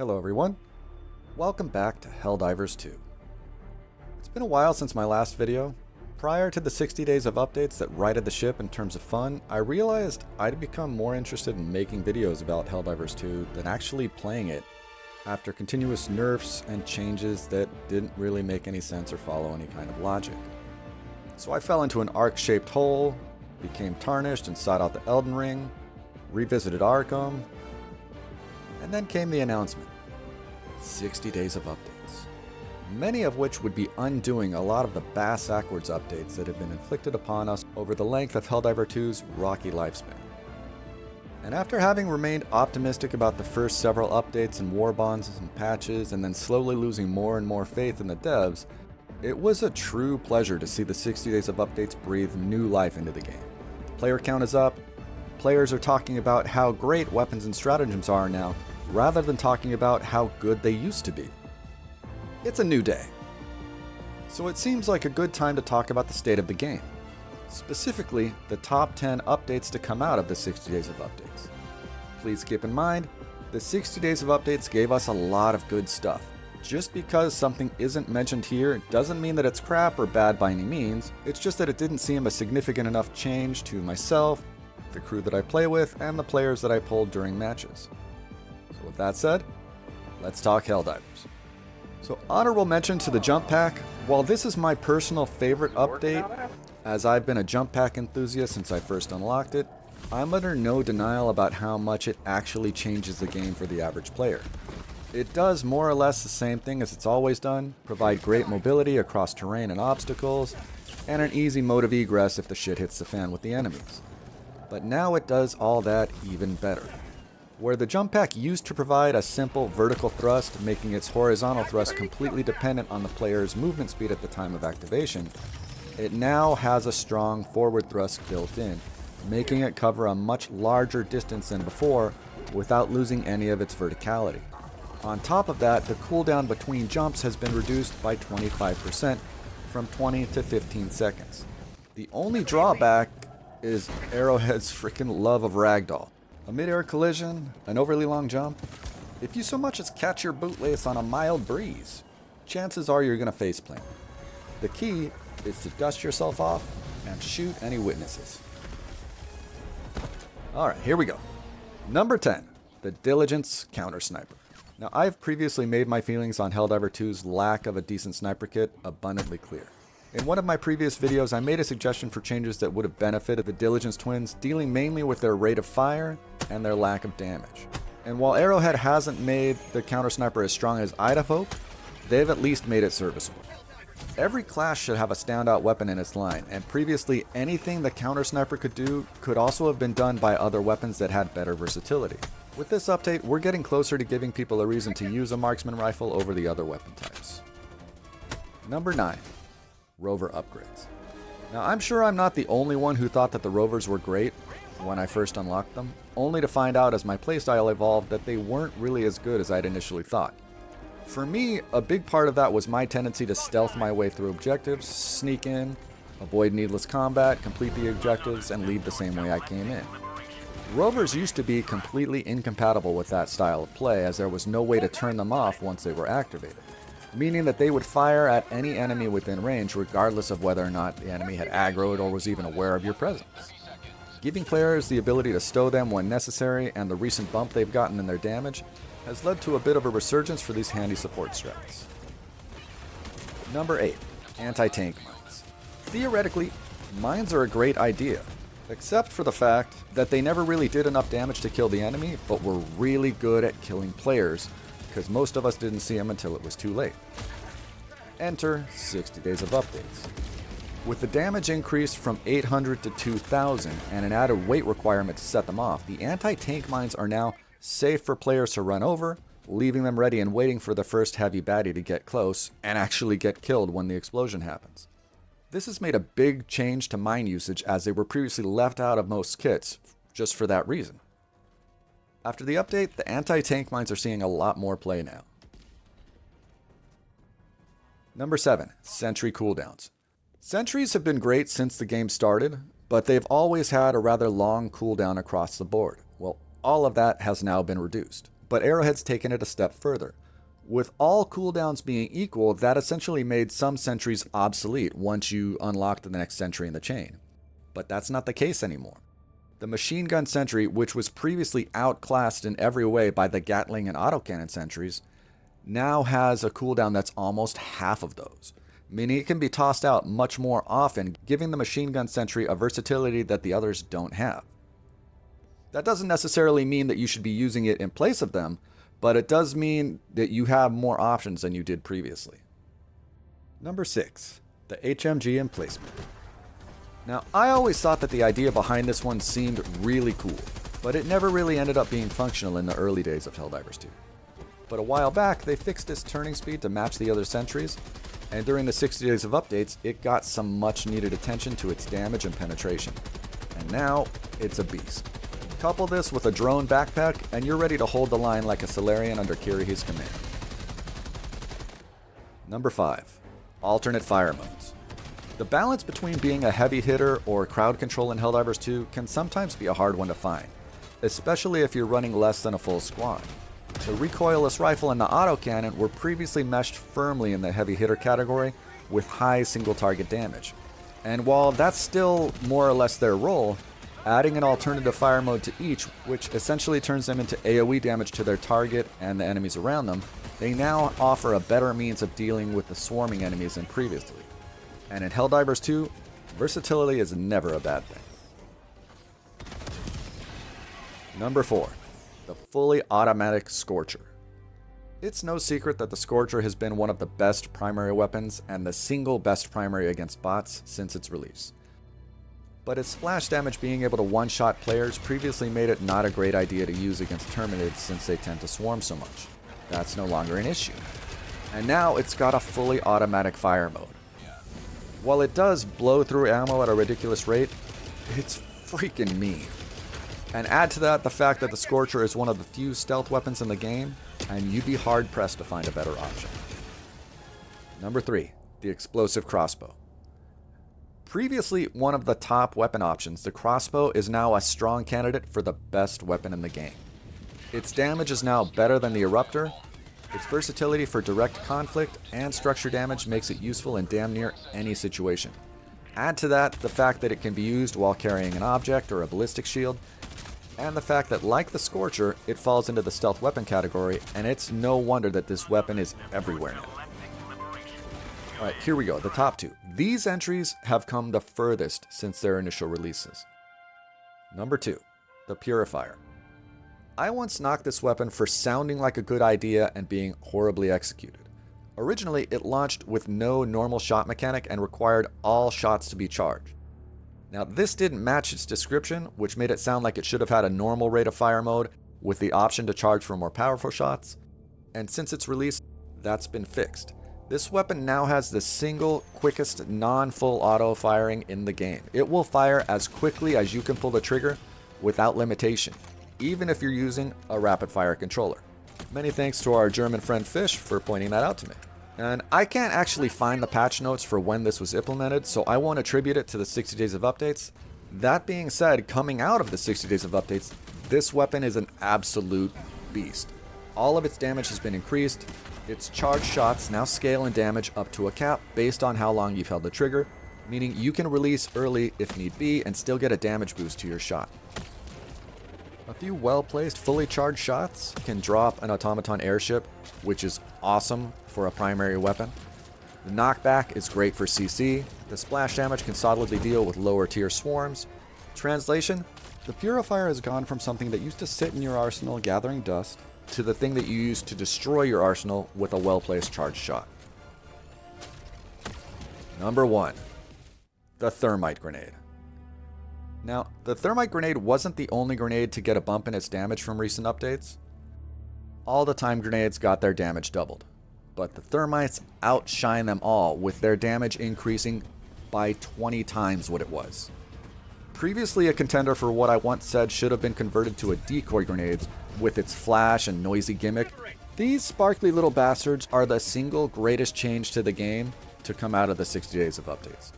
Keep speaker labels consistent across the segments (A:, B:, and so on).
A: Hello everyone, welcome back to Helldivers 2. It's been a while since my last video. Prior to the 60 days of updates that righted the ship in terms of fun, I realized I'd become more interested in making videos about Helldivers 2 than actually playing it after continuous nerfs and changes that didn't really make any sense or follow any kind of logic. So I fell into an arc-shaped hole, became tarnished and sought out the Elden Ring, revisited Arkham, and then came the announcement. 60 days of updates. Many of which would be undoing a lot of the bass-ackwards updates that have been inflicted upon us over the length of Helldivers 2's rocky lifespan. And after having remained optimistic about the first several updates and war bonds and patches, and then slowly losing more and more faith in the devs, it was a true pleasure to see the 60 days of updates breathe new life into the game. The player count is up, players are talking about how great weapons and stratagems are now, rather than talking about how good they used to be. It's a new day. So it seems like a good time to talk about the state of the game. Specifically, the top 10 updates to come out of the 60 days of updates. Please keep in mind, the 60 days of updates gave us a lot of good stuff. Just because something isn't mentioned here doesn't mean that it's crap or bad by any means, it's just that it didn't seem a significant enough change to myself, the crew that I play with, and the players that I pulled during matches. So with that said, let's talk Helldivers. So honorable mention to the jump pack. While this is my personal favorite update, as I've been a jump pack enthusiast since I first unlocked it, I'm under no denial about how much it actually changes the game for the average player. It does more or less the same thing as it's always done, provide great mobility across terrain and obstacles, and an easy mode of egress if the shit hits the fan with the enemies. But now it does all that even better. Where the jump pack used to provide a simple vertical thrust, making its horizontal thrust completely dependent on the player's movement speed at the time of activation, it now has a strong forward thrust built in, making it cover a much larger distance than before without losing any of its verticality. On top of that, the cooldown between jumps has been reduced by 25% from 20 to 15 seconds. The only drawback is Arrowhead's freaking love of ragdoll. A mid-air collision, an overly long jump. If you so much as catch your bootlace on a mild breeze, chances are you're gonna faceplant. The key is to dust yourself off and shoot any witnesses. Alright, here we go. Number 10, the Diligence Counter Sniper. Now, I've previously made my feelings on Helldivers 2's lack of a decent sniper kit abundantly clear. In one of my previous videos, I made a suggestion for changes that would have benefited the Diligence twins, dealing mainly with their rate of fire and their lack of damage. And while Arrowhead hasn't made the counter sniper as strong as I'd have hoped, they've at least made it serviceable. Every class should have a standout weapon in its line, and previously anything the counter sniper could do could also have been done by other weapons that had better versatility. With this update, we're getting closer to giving people a reason to use a marksman rifle over the other weapon types. Number 9. Rover upgrades. Now, I'm sure I'm not the only one who thought that the rovers were great when I first unlocked them, only to find out as my playstyle evolved that they weren't really as good as I'd initially thought. For me, a big part of that was my tendency to stealth my way through objectives, sneak in, avoid needless combat, complete the objectives, and leave the same way I came in. Rovers used to be completely incompatible with that style of play, as there was no way to turn them off once they were activated, meaning that they would fire at any enemy within range regardless of whether or not the enemy had aggroed or was even aware of your presence. Giving players the ability to stow them when necessary, and the recent bump they've gotten in their damage, has led to a bit of a resurgence for these handy support strats. Number 8. Anti-tank mines. Theoretically, mines are a great idea, except for the fact that they never really did enough damage to kill the enemy, but were really good at killing players, because most of us didn't see them until it was too late. Enter 60 days of updates. With the damage increase from 800 to 2000 and an added weight requirement to set them off, the anti-tank mines are now safe for players to run over, leaving them ready and waiting for the first heavy baddie to get close and actually get killed when the explosion happens. This has made a big change to mine usage, as they were previously left out of most kits just for that reason. After the update, the anti-tank mines are seeing a lot more play now. Number 7. Sentry cooldowns. Sentries have been great since the game started, but they've always had a rather long cooldown across the board. Well, all of that has now been reduced. but Arrowhead's taken it a step further. With all cooldowns being equal, that essentially made some sentries obsolete once you unlocked the next sentry in the chain. But that's not the case anymore. The machine gun sentry, which was previously outclassed in every way by the Gatling and autocannon sentries, now has a cooldown that's almost half of those, meaning it can be tossed out much more often, giving the machine gun sentry a versatility that the others don't have. That doesn't necessarily mean that you should be using it in place of them, but it does mean that you have more options than you did previously. Number 6. The HMG emplacement. Now, I always thought that the idea behind this one seemed really cool, but it never really ended up being functional in the early days of Helldivers 2. But a while back, they fixed its turning speed to match the other sentries, and during the 60 days of updates, it got some much needed attention to its damage and penetration. And now, it's a beast. Couple this with a drone backpack, and you're ready to hold the line like a Solarian under Kirihi's command. Number 5. Alternate fire modes. The balance between being a heavy hitter or crowd control in Helldivers 2 can sometimes be a hard one to find, especially if you're running less than a full squad. The recoilless rifle and the autocannon were previously meshed firmly in the heavy hitter category with high single target damage. And while that's still more or less their role, adding an alternative fire mode to each, which essentially turns them into AoE damage to their target and the enemies around them, they now offer a better means of dealing with the swarming enemies than previously. And in Helldivers 2, versatility is never a bad thing. Number 4. The fully automatic Scorcher. It's no secret that the Scorcher has been one of the best primary weapons and the single best primary against bots since its release. But its splash damage being able to one-shot players previously made it not a great idea to use against Terminids since they tend to swarm so much. That's no longer an issue. And now it's got a fully automatic fire mode. While it does blow through ammo at a ridiculous rate, it's freaking mean. And add to that the fact that the Scorcher is one of the few stealth weapons in the game, and you'd be hard-pressed to find a better option. Number 3. The explosive crossbow. Previously one of the top weapon options, the crossbow is now a strong candidate for the best weapon in the game. Its damage is now better than the Eruptor. Its versatility for direct conflict and structure damage makes it useful in damn near any situation. Add to that the fact that it can be used while carrying an object or a ballistic shield, and the fact that, like the Scorcher, it falls into the stealth weapon category, and it's no wonder that this weapon is everywhere now. Alright, here we go, the top 2. These entries have come the furthest since their initial releases. Number 2. The Purifier. I once knocked this weapon for sounding like a good idea and being horribly executed. Originally, it launched with no normal shot mechanic and required all shots to be charged. Now, this didn't match its description, which made it sound like it should have had a normal rate of fire mode with the option to charge for more powerful shots. And since its release, that's been fixed. This weapon now has the single quickest non-full auto firing in the game. It will fire as quickly as you can pull the trigger without limitation, even if you're using a rapid fire controller. Many thanks to our German friend Fish for pointing that out to me. And I can't actually find the patch notes for when this was implemented, so I won't attribute it to the 60 days of updates. That being said, coming out of the 60 days of updates, this weapon is an absolute beast. All of its damage has been increased. Its charged shots now scale in damage up to a cap based on how long you've held the trigger, meaning you can release early if need be and still get a damage boost to your shot. A few well-placed, fully charged shots can drop an automaton airship, which is awesome for a primary weapon. The knockback is great for CC. The splash damage can solidly deal with lower tier swarms. Translation: the Purifier has gone from something that used to sit in your arsenal gathering dust to the thing that you use to destroy your arsenal with a well-placed charged shot. Number 1. The Thermite Grenade. Now, the Thermite Grenade wasn't the only grenade to get a bump in its damage from recent updates. All the time grenades got their damage doubled, but the Thermites outshine them all, with their damage increasing by 20 times what it was. Previously a contender for what I once said should have been converted to a decoy grenade with its flash and noisy gimmick, these sparkly little bastards are the single greatest change to the game to come out of the 60 days of updates.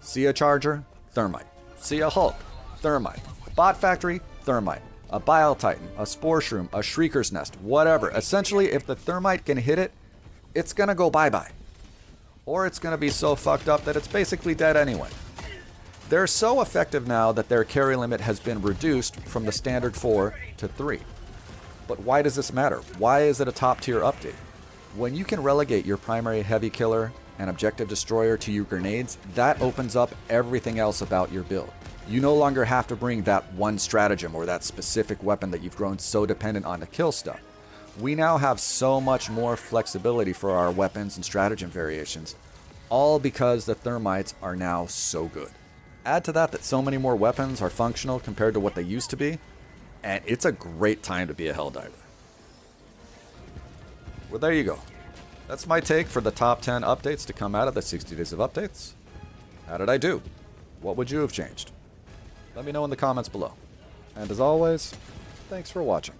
A: See a charger? Thermite. See a Hulk? Thermite. Bot factory? Thermite. a Bile Titan, a Spore Shroom, a Shrieker's Nest, whatever. Essentially, if the Thermite can hit it, it's gonna go bye-bye. Or it's gonna be so fucked up that it's basically dead anyway. They're so effective now that their carry limit has been reduced from the standard 4 to 3. But why does this matter? Why is it a top tier update? When you can relegate your primary heavy killer and objective destroyer to your grenades, that opens up everything else about your build. You no longer have to bring that one stratagem or that specific weapon that you've grown so dependent on to kill stuff. We now have so much more flexibility for our weapons and stratagem variations, all because the Thermites are now so good. Add to that so many more weapons are functional compared to what they used to be, and it's a great time to be a Helldiver. Well, there you go. That's my take for the top 10 updates to come out of the 60 days of updates. How did I do? What would you have changed? Let me know in the comments below. And as always, thanks for watching.